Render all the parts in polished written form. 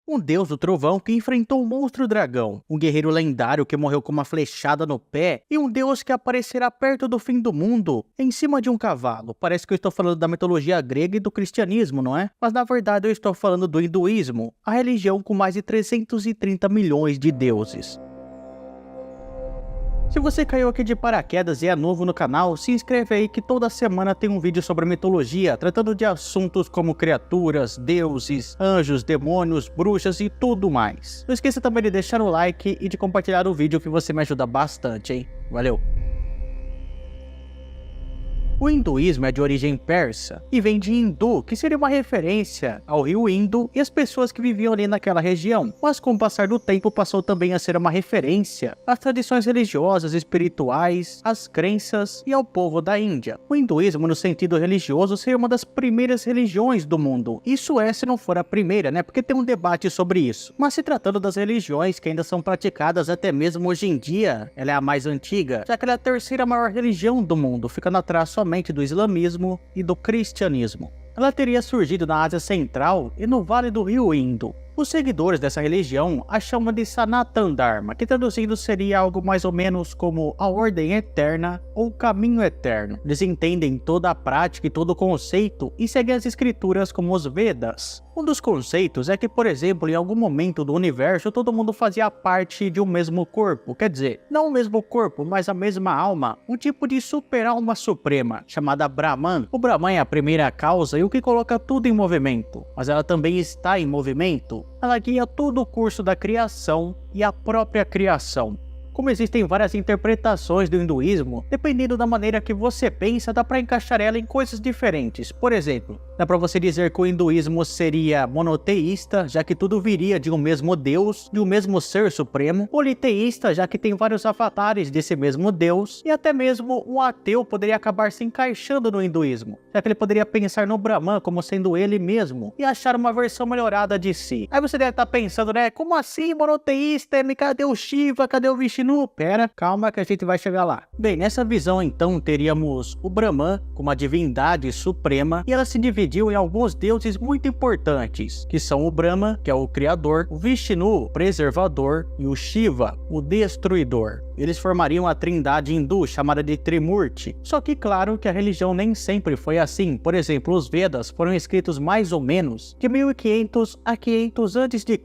um deus do trovão que enfrentou o monstro dragão, um guerreiro lendário que morreu com uma flechada no pé e um deus que aparecerá perto do fim do mundo, em cima de um cavalo. Parece que eu estou falando da mitologia grega e do cristianismo, não é? Mas na verdade eu estou falando do hinduísmo, a religião com mais de 330 milhões de deuses. Se você caiu aqui de paraquedas e é novo no canal, se inscreve aí que toda semana tem um vídeo sobre mitologia, tratando de assuntos como criaturas, deuses, anjos, demônios, bruxas e tudo mais. Não esqueça também de deixar o like e de compartilhar o vídeo que você me ajuda bastante, hein? Valeu! O hinduísmo é de origem persa e vem de hindu, que seria uma referência ao rio Indo e as pessoas que viviam ali naquela região. Mas com o passar do tempo passou também a ser uma referência às tradições religiosas, espirituais, às crenças e ao povo da Índia. O hinduísmo, no sentido religioso, seria uma das primeiras religiões do mundo. Isso é, se não for a primeira, né? Porque tem um debate sobre isso. Mas se tratando das religiões que ainda são praticadas até mesmo hoje em dia, ela é a mais antiga, já que ela é a terceira maior religião do mundo, ficando atrás somente do islamismo e do cristianismo. Ela teria surgido na Ásia Central e no Vale do Rio Indo. Os seguidores dessa religião a chamam de Sanatana Dharma, que traduzindo seria algo mais ou menos como a ordem eterna ou caminho eterno. Eles entendem toda a prática e todo o conceito e seguem as escrituras como os Vedas. Um dos conceitos é que, por exemplo, em algum momento do universo, todo mundo fazia parte de um mesmo corpo. Quer dizer, não o mesmo corpo, mas a mesma alma, um tipo de super-alma suprema, chamada Brahman. O Brahman é a primeira causa e o que coloca tudo em movimento, mas ela também está em movimento. Ela guia todo o curso da criação e a própria criação. Como existem várias interpretações do hinduísmo, dependendo da maneira que você pensa, dá para encaixar ela em coisas diferentes. Por exemplo, dá para você dizer que o hinduísmo seria monoteísta, já que tudo viria de um mesmo Deus, de um mesmo ser supremo, politeísta, já que tem vários avatares desse mesmo Deus, e até mesmo um ateu poderia acabar se encaixando no hinduísmo, já que ele poderia pensar no Brahman como sendo ele mesmo, e achar uma versão melhorada de si. Aí você deve estar pensando, né, como assim monoteísta? Cadê o Shiva? Cadê o Vishnu? Pera, calma que a gente vai chegar lá. Bem, nessa visão então teríamos o Brahman como a divindade suprema e ela se dividiu em alguns deuses muito importantes, que são o Brahma, que é o criador, o Vishnu, o preservador, e o Shiva, o destruidor. Eles formariam a trindade hindu chamada de Trimurti. Só que claro que a religião nem sempre foi assim. Por exemplo, os Vedas foram escritos mais ou menos de 1500 a 500 a.C.,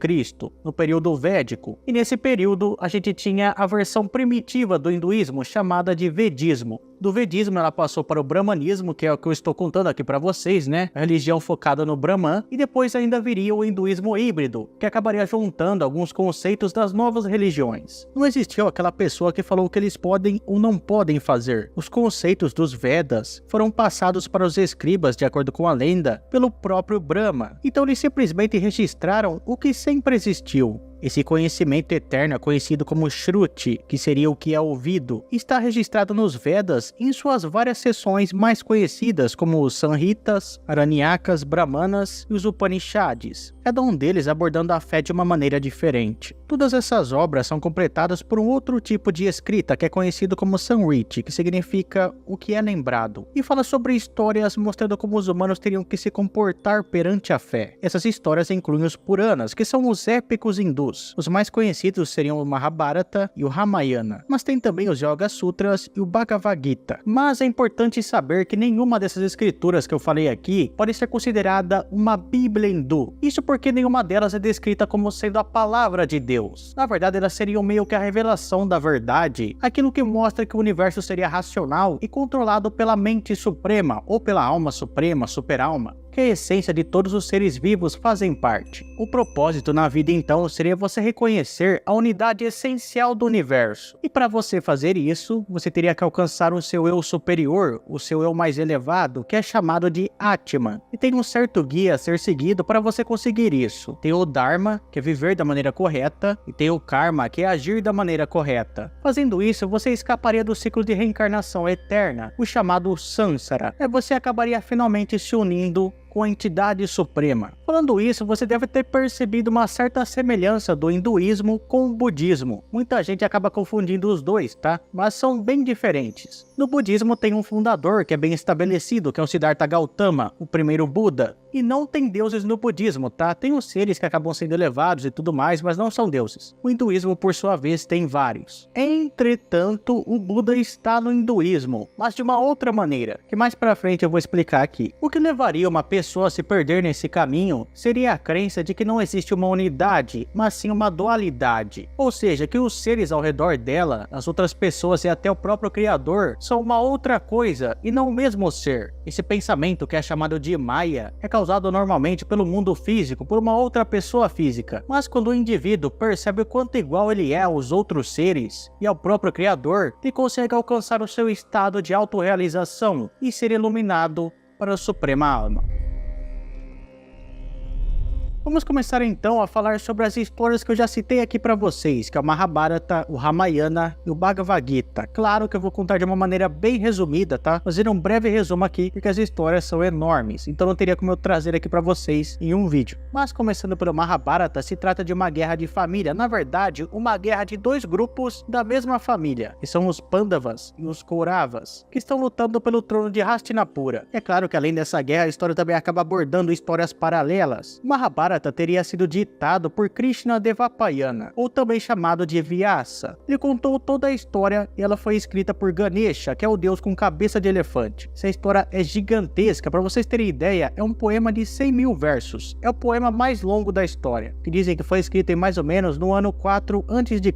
no período védico. E nesse período a gente tinha a versão primitiva do hinduísmo chamada de Vedismo. Do Vedismo ela passou para o Brahmanismo, que é o que eu estou contando aqui para vocês, né? A religião focada no Brahman, e depois ainda viria o hinduísmo híbrido, que acabaria juntando alguns conceitos das novas religiões. Não existiu aquela pessoa que falou o que eles podem ou não podem fazer. Os conceitos dos Vedas foram passados para os escribas, de acordo com a lenda, pelo próprio Brahma. Então eles simplesmente registraram o que sempre existiu. Esse conhecimento eterno é conhecido como Shruti, que seria o que é ouvido, e está registrado nos Vedas em suas várias seções mais conhecidas, como os Samhitas, Aranyakas, Brahmanas e os Upanishads, cada um deles abordando a fé de uma maneira diferente. Todas essas obras são completadas por um outro tipo de escrita que é conhecido como Samriti, que significa o que é lembrado, e fala sobre histórias mostrando como os humanos teriam que se comportar perante a fé. Essas histórias incluem os Puranas, que são os épicos hindus. Os mais conhecidos seriam o Mahabharata e o Ramayana, mas tem também os Yoga Sutras e o Bhagavad Gita. Mas é importante saber que nenhuma dessas escrituras que eu falei aqui pode ser considerada uma Bíblia hindu. Isso porque nenhuma delas é descrita como sendo a palavra de Deus. Na verdade, elas seriam meio que a revelação da verdade, aquilo que mostra que o universo seria racional e controlado pela mente suprema ou pela alma suprema, super-alma, que a essência de todos os seres vivos fazem parte. O propósito na vida então seria você reconhecer a unidade essencial do universo. E para você fazer isso, você teria que alcançar o seu eu superior, o seu eu mais elevado, que é chamado de Atman. E tem um certo guia a ser seguido para você conseguir isso. Tem o Dharma, que é viver da maneira correta, e tem o Karma, que é agir da maneira correta. Fazendo isso, você escaparia do ciclo de reencarnação eterna, o chamado Samsara. E você acabaria finalmente se unindo com a entidade suprema. Falando isso, você deve ter percebido uma certa semelhança do hinduísmo com o budismo. Muita gente acaba confundindo os dois, tá? Mas são bem diferentes. No budismo tem um fundador que é bem estabelecido, que é o Siddhartha Gautama, o primeiro Buda. E não tem deuses no budismo, tá? Tem os seres que acabam sendo elevados e tudo mais, mas não são deuses. O hinduísmo, por sua vez, tem vários. Entretanto, o Buda está no hinduísmo, mas de uma outra maneira, que mais pra frente eu vou explicar aqui. O que levaria uma pessoa a se perder nesse caminho seria a crença de que não existe uma unidade, mas sim uma dualidade. Ou seja, que os seres ao redor dela, as outras pessoas e até o próprio Criador, são uma outra coisa e não o mesmo ser. Esse pensamento, que é chamado de Maya, é causado normalmente pelo mundo físico por uma outra pessoa física. Mas quando o indivíduo percebe o quanto igual ele é aos outros seres e ao próprio Criador, ele consegue alcançar o seu estado de autorrealização e ser iluminado para a suprema alma. Vamos começar então a falar sobre as histórias que eu já citei aqui para vocês, que é o Mahabharata, o Ramayana e o Bhagavad Gita. Claro que eu vou contar de uma maneira bem resumida, tá? Fazer um breve resumo aqui, porque as histórias são enormes, então não teria como eu trazer aqui para vocês em um vídeo. Mas começando pelo Mahabharata, se trata de uma guerra de família, na verdade, uma guerra de dois grupos da mesma família, que são os Pandavas e os Kauravas, que estão lutando pelo trono de Hastinapura. É claro que além dessa guerra, a história também acaba abordando histórias paralelas. O Mahabharata teria sido ditado por Krishna Devapayana, ou também chamado de Vyasa. Ele contou toda a história e ela foi escrita por Ganesha, que é o deus com cabeça de elefante. Essa história é gigantesca, para vocês terem ideia, é um poema de 100.000 versos. É o poema mais longo da história, que dizem que foi escrito em mais ou menos no ano 4 a.C.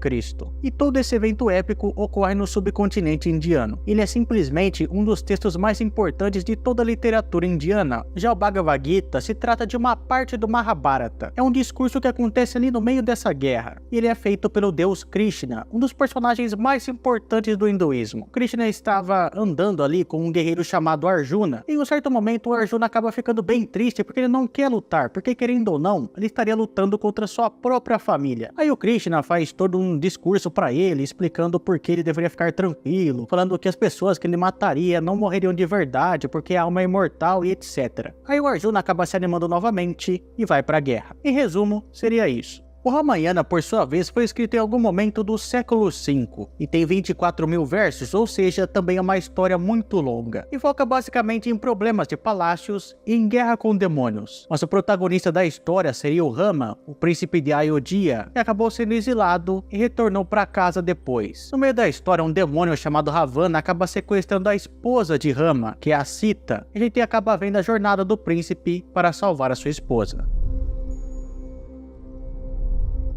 E todo esse evento épico ocorre no subcontinente indiano. Ele é simplesmente um dos textos mais importantes de toda a literatura indiana. Já o Bhagavad Gita se trata de uma parte do Mahabharata. É um discurso que acontece ali no meio dessa guerra. Ele é feito pelo deus Krishna, um dos personagens mais importantes do hinduísmo. Krishna estava andando ali com um guerreiro chamado Arjuna. Em um certo momento, o Arjuna acaba ficando bem triste porque ele não quer lutar, porque querendo ou não, ele estaria lutando contra sua própria família. Aí o Krishna faz todo um discurso para ele, explicando por que ele deveria ficar tranquilo, falando que as pessoas que ele mataria não morreriam de verdade, porque a alma é imortal e etc. Aí o Arjuna acaba se animando novamente e vai para a guerra. Em resumo, seria isso. O Ramayana, por sua vez, foi escrito em algum momento do século V e tem 24.000 versos, ou seja, também é uma história muito longa. E foca basicamente em problemas de palácios e em guerra com demônios. Mas o protagonista da história seria o Rama, o príncipe de Ayodhya, que acabou sendo exilado e retornou para casa depois. No meio da história, um demônio chamado Ravana acaba sequestrando a esposa de Rama, que é a Sita, e a gente acaba vendo a jornada do príncipe para salvar a sua esposa.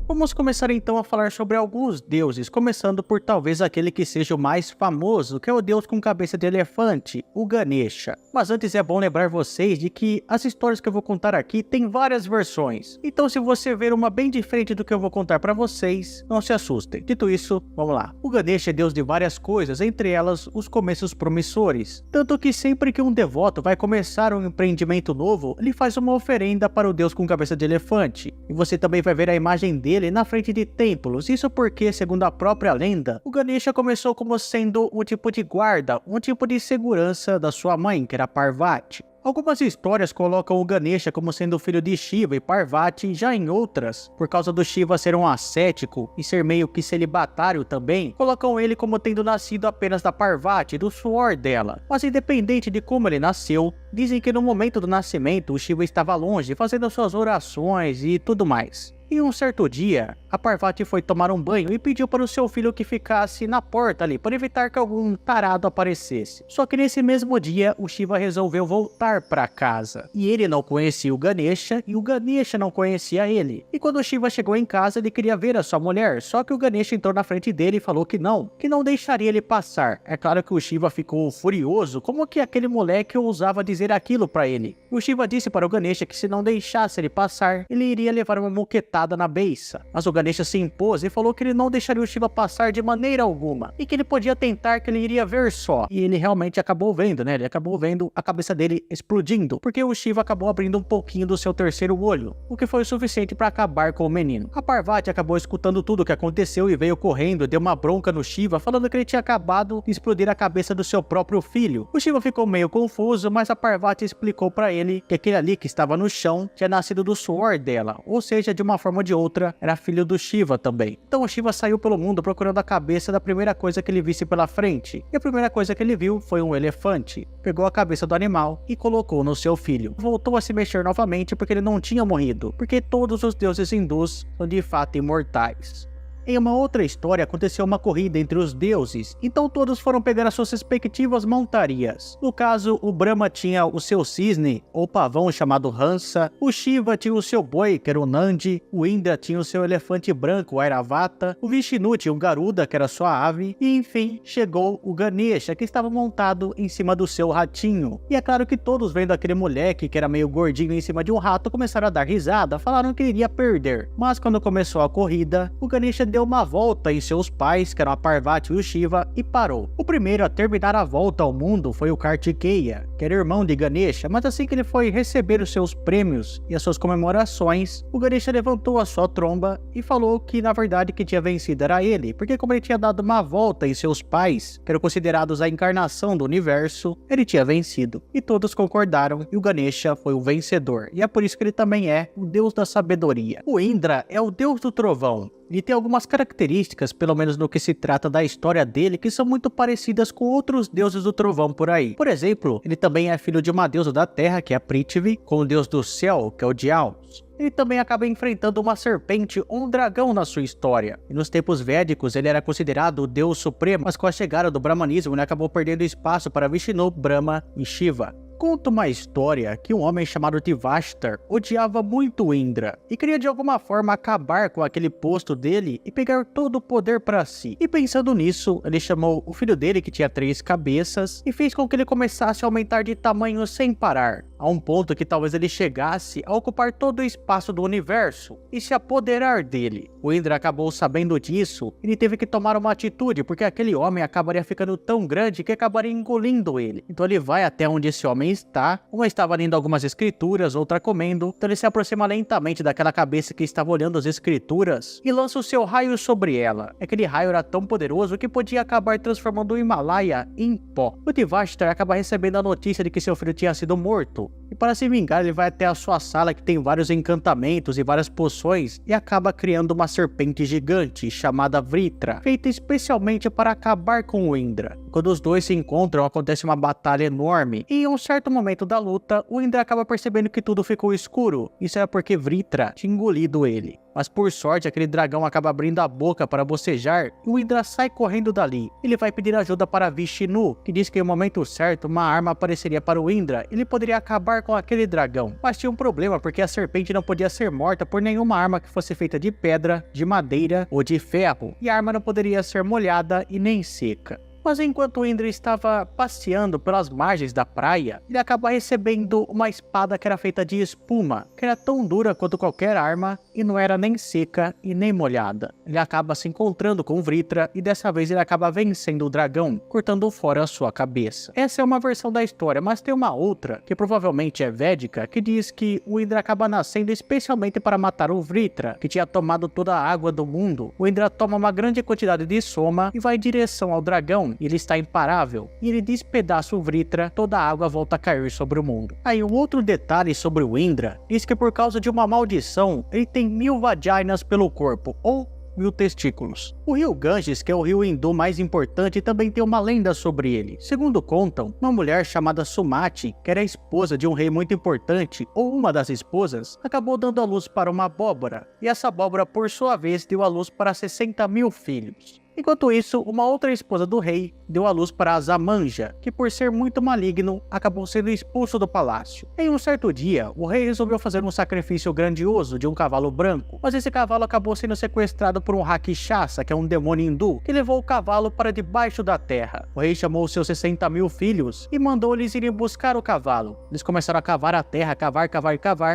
Vamos começar então a falar sobre alguns deuses, começando por talvez aquele que seja o mais famoso, que é o deus com cabeça de elefante, o Ganesha. Mas antes é bom lembrar vocês de que as histórias que eu vou contar aqui tem várias versões. Então se você ver uma bem diferente do que eu vou contar para vocês, não se assustem. Dito isso, vamos lá. O Ganesha é deus de várias coisas, entre elas os começos promissores. Tanto que sempre que um devoto vai começar um empreendimento novo, ele faz uma oferenda para o deus com cabeça de elefante. E você também vai ver a imagem dele na frente de templos. Isso porque, segundo a própria lenda, o Ganesha começou como sendo um tipo de guarda, um tipo de segurança da sua mãe, que era Parvati. Algumas histórias colocam o Ganesha como sendo filho de Shiva e Parvati, já em outras, por causa do Shiva ser um ascético e ser meio que celibatário também, colocam ele como tendo nascido apenas da Parvati, do suor dela. Mas independente de como ele nasceu, dizem que no momento do nascimento o Shiva estava longe, fazendo suas orações e tudo mais. E um certo dia, a Parvati foi tomar um banho e pediu para o seu filho que ficasse na porta ali, para evitar que algum tarado aparecesse. Só que nesse mesmo dia, o Shiva resolveu voltar para casa. E ele não conhecia o Ganesha, e o Ganesha não conhecia ele. E quando o Shiva chegou em casa, ele queria ver a sua mulher, só que o Ganesha entrou na frente dele e falou que não deixaria ele passar. É claro que o Shiva ficou furioso, como que aquele moleque ousava dizer aquilo para ele. O Shiva disse para o Ganesha que se não deixasse ele passar, ele iria levar uma moquetada sentada na beiça. Mas o Ganesha se impôs e falou que ele não deixaria o Shiva passar de maneira alguma, e que ele podia tentar, que ele iria ver só. E ele realmente acabou vendo, né? Ele acabou vendo a cabeça dele explodindo, porque o Shiva acabou abrindo um pouquinho do seu terceiro olho, o que foi o suficiente para acabar com o menino. A Parvati acabou escutando tudo o que aconteceu e veio correndo, deu uma bronca no Shiva, falando que ele tinha acabado de explodir a cabeça do seu próprio filho. O Shiva ficou meio confuso, mas a Parvati explicou para ele que aquele ali que estava no chão tinha nascido do suor dela, ou seja, de uma forma ou de outra, era filho do Shiva também. Então o Shiva saiu pelo mundo procurando a cabeça da primeira coisa que ele visse pela frente, e a primeira coisa que ele viu foi um elefante. Pegou a cabeça do animal e colocou no seu filho. Voltou a se mexer novamente porque ele não tinha morrido, porque todos os deuses hindus são de fato imortais. Em uma outra história aconteceu uma corrida entre os deuses, então todos foram pegar as suas respectivas montarias. No caso, o Brahma tinha o seu cisne, ou pavão chamado Hansa, o Shiva tinha o seu boi, que era o Nandi, o Indra tinha o seu elefante branco, o Airavata, o Vishnu tinha o Garuda, que era sua ave, e enfim, chegou o Ganesha, que estava montado em cima do seu ratinho. E é claro que todos vendo aquele moleque, que era meio gordinho em cima de um rato, começaram a dar risada, falaram que ele iria perder. Mas quando começou a corrida, o Ganesha deu uma volta em seus pais, que eram a Parvati e o Shiva, e parou. O primeiro a terminar a volta ao mundo foi o Kartikeya, que era irmão de Ganesha, mas assim que ele foi receber os seus prêmios e as suas comemorações, o Ganesha levantou a sua tromba e falou que na verdade quem tinha vencido era ele, porque como ele tinha dado uma volta em seus pais, que eram considerados a encarnação do universo, ele tinha vencido. E todos concordaram e o Ganesha foi o vencedor, e é por isso que ele também é o deus da sabedoria. O Indra é o deus do trovão. Ele tem algumas características, pelo menos no que se trata da história dele, que são muito parecidas com outros deuses do trovão por aí. Por exemplo, ele também é filho de uma deusa da terra, que é a Prithvi, com o deus do céu, que é o Dyaus. Ele também acaba enfrentando uma serpente ou um dragão na sua história. E nos tempos védicos ele era considerado o deus supremo, mas com a chegada do brahmanismo ele acabou perdendo espaço para Vishnu, Brahma e Shiva. Conta uma história que um homem chamado Tivashtar odiava muito Indra e queria de alguma forma acabar com aquele posto dele e pegar todo o poder para si. E pensando nisso, ele chamou o filho dele, que tinha 3 cabeças, e fez com que ele começasse a aumentar de tamanho sem parar, a um ponto que talvez ele chegasse a ocupar todo o espaço do universo e se apoderar dele. O Indra acabou sabendo disso e ele teve que tomar uma atitude, porque aquele homem acabaria ficando tão grande que acabaria engolindo ele. Então ele vai até onde esse homem está, uma estava lendo algumas escrituras, outra comendo, então ele se aproxima lentamente daquela cabeça que estava olhando as escrituras e lança o seu raio sobre ela. Aquele raio era tão poderoso que podia acabar transformando o Himalaia em pó. O Tivashtar acaba recebendo a notícia de que seu filho tinha sido morto, e para se vingar ele vai até a sua sala, que tem vários encantamentos e várias poções, e acaba criando uma serpente gigante chamada Vritra, feita especialmente para acabar com o Indra. Quando os dois se encontram, acontece uma batalha enorme, e em um certo momento da luta, o Indra acaba percebendo que tudo ficou escuro. Isso era porque Vritra tinha engolido ele. Mas por sorte, aquele dragão acaba abrindo a boca para bocejar e o Indra sai correndo dali. Ele vai pedir ajuda para Vishnu, que diz que no momento certo uma arma apareceria para o Indra e ele poderia acabar com aquele dragão. Mas tinha um problema, porque a serpente não podia ser morta por nenhuma arma que fosse feita de pedra, de madeira ou de ferro, e a arma não poderia ser molhada e nem seca. Mas enquanto o Indra estava passeando pelas margens da praia, ele acaba recebendo uma espada que era feita de espuma, que era tão dura quanto qualquer arma e não era nem seca e nem molhada. Ele acaba se encontrando com Vritra e dessa vez ele acaba vencendo o dragão, cortando fora a sua cabeça. Essa é uma versão da história, mas tem uma outra, que provavelmente é védica, que diz que o Indra acaba nascendo especialmente para matar o Vritra, que tinha tomado toda a água do mundo. O Indra toma uma grande quantidade de soma e vai em direção ao dragão. Ele está imparável e ele despedaça o Vritra, toda a água volta a cair sobre o mundo. Aí um outro detalhe sobre o Indra diz que por causa de uma maldição ele tem 1000 vaginas pelo corpo, ou 1000 testículos. O rio Ganges, que é o rio hindu mais importante, também tem uma lenda sobre ele. Segundo contam, uma mulher chamada Sumati, que era a esposa de um rei muito importante, ou uma das esposas, acabou dando à luz para uma abóbora, e essa abóbora por sua vez deu à luz para 60.000 filhos. Enquanto isso, uma outra esposa do rei deu à luz para Azamanja, que por ser muito maligno, acabou sendo expulso do palácio. Em um certo dia, o rei resolveu fazer um sacrifício grandioso de um cavalo branco, mas esse cavalo acabou sendo sequestrado por um Rakshasa, que é um demônio hindu, que levou o cavalo para debaixo da terra. O rei chamou seus 60.000 filhos e mandou eles irem buscar o cavalo. Eles começaram a cavar a terra, cavar,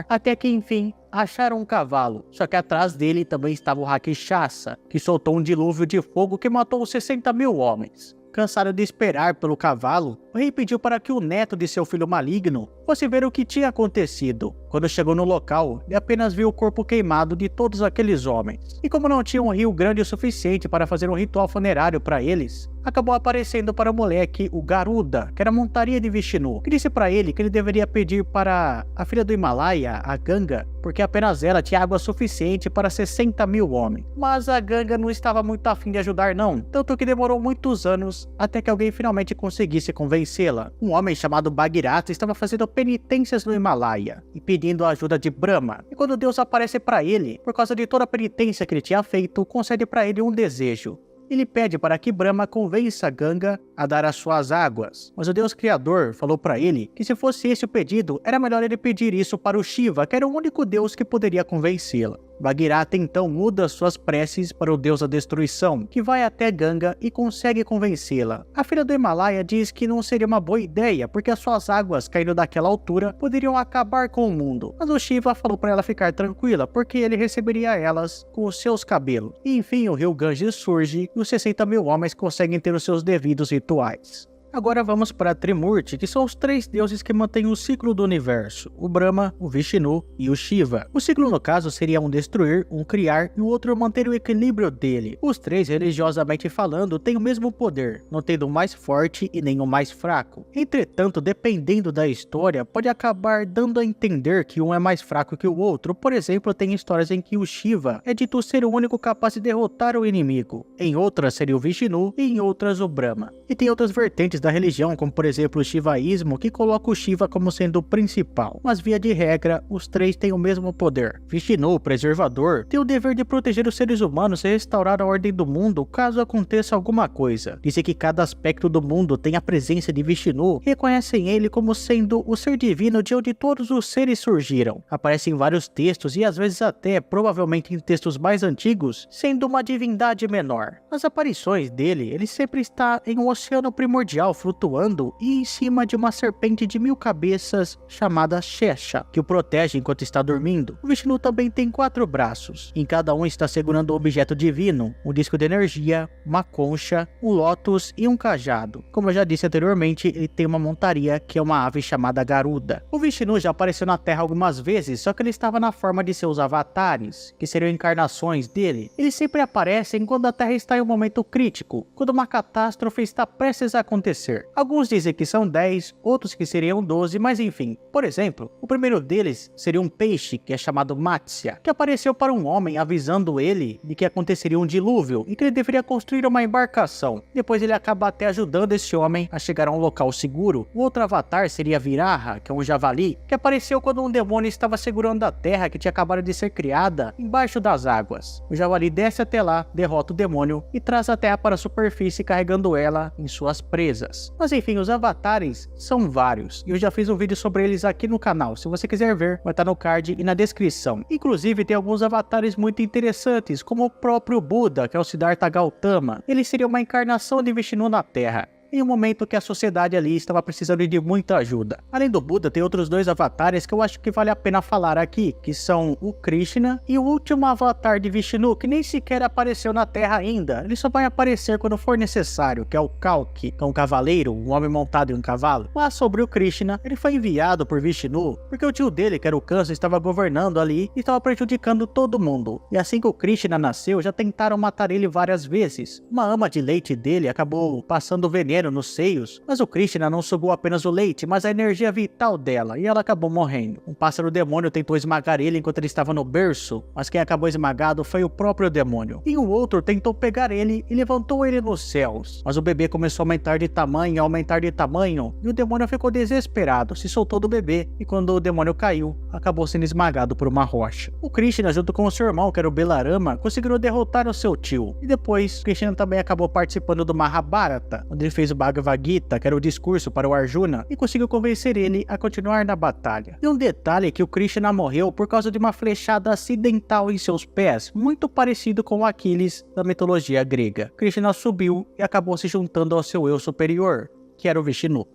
até que enfim, acharam um cavalo, só que atrás dele também estava o Rakshasa, que soltou um dilúvio de fogo que matou 60 mil homens. Cansado de esperar pelo cavalo, o rei pediu para que o neto de seu filho maligno fosse ver o que tinha acontecido. Quando chegou no local, ele apenas viu o corpo queimado de todos aqueles homens. E como não tinha um rio grande o suficiente para fazer um ritual funerário para eles, acabou aparecendo para o moleque o Garuda, que era a montaria de Vishnu, que disse para ele que ele deveria pedir para a filha do Himalaia, a Ganga, porque apenas ela tinha água suficiente para 60 mil homens. Mas a Ganga não estava muito afim de ajudar não, tanto que demorou muitos anos até que alguém finalmente conseguisse convencê-la. Um homem chamado Bhagirata estava fazendo penitências no Himalaia e pedindo a ajuda de Brahma. E quando Deus aparece para ele, por causa de toda a penitência que ele tinha feito, concede para ele um desejo. Ele pede para que Brahma convença Ganga a dar as suas águas, mas o Deus Criador falou para ele que se fosse esse o pedido, era melhor ele pedir isso para o Shiva, que era o único Deus que poderia convencê-la. Bhagirata então muda suas preces para o Deus da Destruição, que vai até Ganga e consegue convencê-la. A filha do Himalaia diz que não seria uma boa ideia, porque as suas águas caindo daquela altura poderiam acabar com o mundo. Mas o Shiva falou para ela ficar tranquila, porque ele receberia elas com os seus cabelos. E enfim, o rio Ganges surge e os 60 mil homens conseguem ter os seus devidos rituais. Agora vamos para Trimurti, que são os três deuses que mantêm o ciclo do universo, o Brahma, o Vishnu e o Shiva. O ciclo no caso seria um destruir, um criar e o outro manter o equilíbrio dele. Os três, religiosamente falando, têm o mesmo poder, não tendo o mais forte e nem o mais fraco. Entretanto, dependendo da história, pode acabar dando a entender que um é mais fraco que o outro. Por exemplo, tem histórias em que o Shiva é dito ser o único capaz de derrotar o inimigo. Em outras seria o Vishnu e em outras o Brahma. E tem outras vertentes da religião, como por exemplo o Shivaísmo, que coloca o Shiva como sendo o principal, mas via de regra, os três têm o mesmo poder. Vishnu, o preservador, tem o dever de proteger os seres humanos e restaurar a ordem do mundo caso aconteça alguma coisa. Dizem que cada aspecto do mundo tem a presença de Vishnu, e reconhecem ele como sendo o ser divino de onde todos os seres surgiram. Aparece em vários textos e às vezes até, provavelmente em textos mais antigos, sendo uma divindade menor. Nas aparições dele, ele sempre está em um oceano primordial flutuando e em cima de uma serpente de 1000 cabeças chamada Shesha, que o protege enquanto está dormindo. O Vishnu também tem 4 braços, em cada um está segurando um objeto divino, um disco de energia, uma concha, um lótus e um cajado. Como eu já disse anteriormente, ele tem uma montaria que é uma ave chamada Garuda. O Vishnu já apareceu na Terra algumas vezes, só que ele estava na forma de seus avatares, que seriam encarnações dele. Eles sempre aparecem quando a Terra está em um momento crítico, quando uma catástrofe está prestes a acontecer. Alguns dizem que são 10, outros que seriam 12, mas enfim. Por exemplo, o primeiro deles seria um peixe que é chamado Matsya, que apareceu para um homem avisando ele de que aconteceria um dilúvio e que ele deveria construir uma embarcação. Depois ele acaba até ajudando esse homem a chegar a um local seguro. O outro avatar seria Viraha, que é um javali, que apareceu quando um demônio estava segurando a terra que tinha acabado de ser criada embaixo das águas. O javali desce até lá, derrota o demônio e traz a terra para a superfície carregando ela em suas presas. Mas enfim, os avatares são vários e eu já fiz um vídeo sobre eles aqui no canal. Se você quiser ver, vai estar no card e na descrição. Inclusive tem alguns avatares muito interessantes, como o próprio Buda, que é o Siddhartha Gautama. Ele seria uma encarnação de Vishnu na Terra, em um momento que a sociedade ali estava precisando de muita ajuda. Além do Buda, tem outros 2 avatares que eu acho que vale a pena falar aqui, que são o Krishna e o último avatar de Vishnu, que nem sequer apareceu na Terra ainda. Ele só vai aparecer quando for necessário, que é o Kalki, que é um cavaleiro, um homem montado em um cavalo. Mas sobre o Krishna, ele foi enviado por Vishnu, porque o tio dele, que era o Kansa, estava governando ali e estava prejudicando todo mundo. E assim que o Krishna nasceu, já tentaram matar ele várias vezes. Uma ama de leite dele acabou passando veneno nos seios, mas o Krishna não sugou apenas o leite, mas a energia vital dela, e ela acabou morrendo. Um pássaro demônio tentou esmagar ele enquanto ele estava no berço, mas quem acabou esmagado foi o próprio demônio. E um outro tentou pegar ele e levantou ele nos céus, mas o bebê começou a aumentar de tamanho, e o demônio ficou desesperado, se soltou do bebê, e quando o demônio caiu, acabou sendo esmagado por uma rocha. O Krishna, junto com o seu irmão, que era o Belarama, conseguiram derrotar o seu tio, e depois, Krishna também acabou participando do Mahabharata, onde ele fez o Bhagavad Gita, que era o discurso para o Arjuna, e conseguiu convencer ele a continuar na batalha. E um detalhe é que o Krishna morreu por causa de uma flechada acidental em seus pés, muito parecido com o Aquiles da mitologia grega. Krishna subiu e acabou se juntando ao seu eu superior, que era o Vishnu.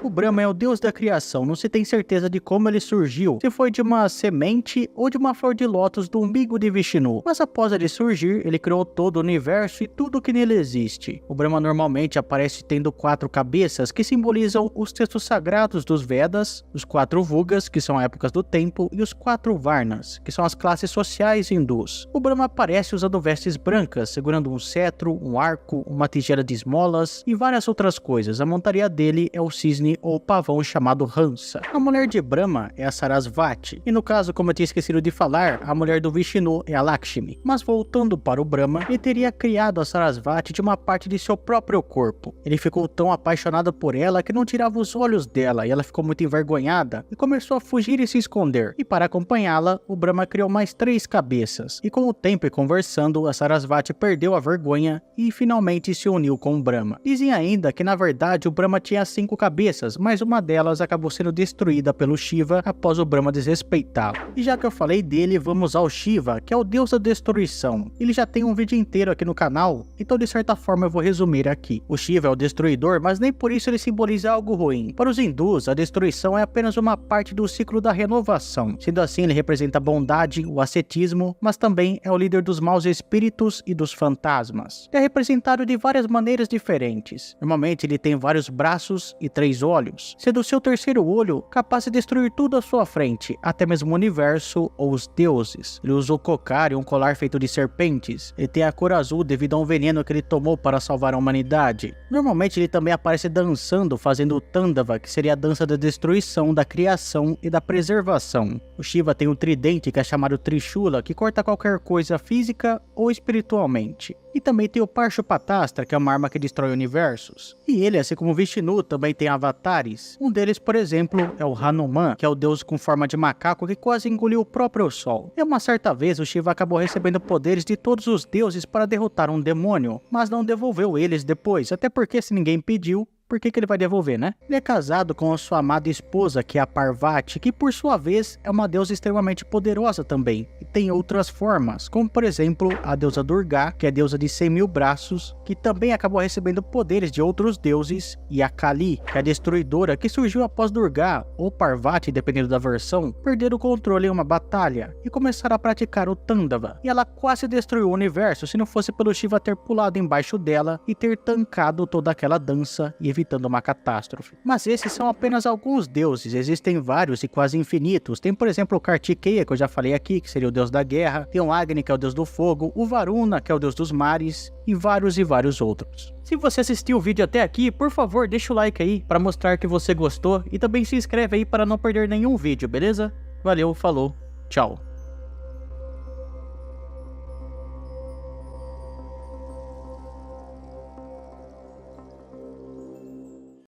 O Brahma é o deus da criação, não se tem certeza de como ele surgiu, se foi de uma semente ou de uma flor de lótus do umbigo de Vishnu, mas após ele surgir, ele criou todo o universo e tudo que nele existe. O Brahma normalmente aparece tendo 4 cabeças que simbolizam os textos sagrados dos Vedas, os 4 Vugas, que são épocas do tempo, e os 4 Varnas, que são as classes sociais hindus. O Brahma aparece usando vestes brancas, segurando um cetro, um arco, uma tigela de esmolas e várias outras coisas. A montaria dele é o cisne ou pavão chamado Hansa. A mulher de Brahma é a Sarasvati, e no caso, como eu tinha esquecido de falar, a mulher do Vishnu é a Lakshmi. Mas voltando para o Brahma, ele teria criado a Sarasvati de uma parte de seu próprio corpo. Ele ficou tão apaixonado por ela que não tirava os olhos dela, e ela ficou muito envergonhada e começou a fugir e se esconder. E para acompanhá-la, o Brahma criou mais 3 cabeças, e com o tempo e conversando, a Sarasvati perdeu a vergonha e finalmente se uniu com o Brahma. Dizem ainda que na verdade o Brahma tinha 5 cabeças, mas uma delas acabou sendo destruída pelo Shiva após o Brahma desrespeitá-lo. E já que eu falei dele, vamos ao Shiva, que é o deus da destruição. Ele já tem um vídeo inteiro aqui no canal, então de certa forma eu vou resumir aqui. O Shiva é o destruidor, mas nem por isso ele simboliza algo ruim. Para os hindus, a destruição é apenas uma parte do ciclo da renovação. Sendo assim, ele representa a bondade, o ascetismo, mas também é o líder dos maus espíritos e dos fantasmas. Ele é representado de várias maneiras diferentes. Normalmente ele tem vários braços e 3 olhos, sendo o seu terceiro olho capaz de destruir tudo à sua frente, até mesmo o universo ou os deuses. Ele usa o cocar e um colar feito de serpentes. Ele tem a cor azul devido a um veneno que ele tomou para salvar a humanidade. Normalmente ele também aparece dançando, fazendo o Tandava, que seria a dança da destruição, da criação e da preservação. O Shiva tem um tridente que é chamado Trishula, que corta qualquer coisa física ou espiritualmente. E também tem o Parshupatastra, que é uma arma que destrói universos. E ele, assim como Vishnu, também tem avatares. Um deles, por exemplo, é o Hanuman, que é o deus com forma de macaco que quase engoliu o próprio sol. E uma certa vez o Shiva acabou recebendo poderes de todos os deuses para derrotar um demônio, mas não devolveu eles depois, até porque se ninguém pediu, por que ele vai devolver, né? Ele é casado com a sua amada esposa, que é a Parvati, que por sua vez é uma deusa extremamente poderosa também, e tem outras formas, como por exemplo a deusa Durga, que é deusa de 100.000 braços, que também acabou recebendo poderes de outros deuses, e a Kali, que é a destruidora, que surgiu após Durga, ou Parvati, dependendo da versão, perder o controle em uma batalha, e começar a praticar o Tandava, e ela quase destruiu o universo se não fosse pelo Shiva ter pulado embaixo dela e ter tancado toda aquela dança e evitando uma catástrofe. Mas esses são apenas alguns deuses, existem vários e quase infinitos. Tem por exemplo o Kartikeya, que eu já falei aqui, que seria o deus da guerra, tem o Agni, que é o deus do fogo, o Varuna, que é o deus dos mares, e vários outros. Se você assistiu o vídeo até aqui, por favor deixa o like aí para mostrar que você gostou e também se inscreve aí para não perder nenhum vídeo, beleza? Valeu, falou, tchau!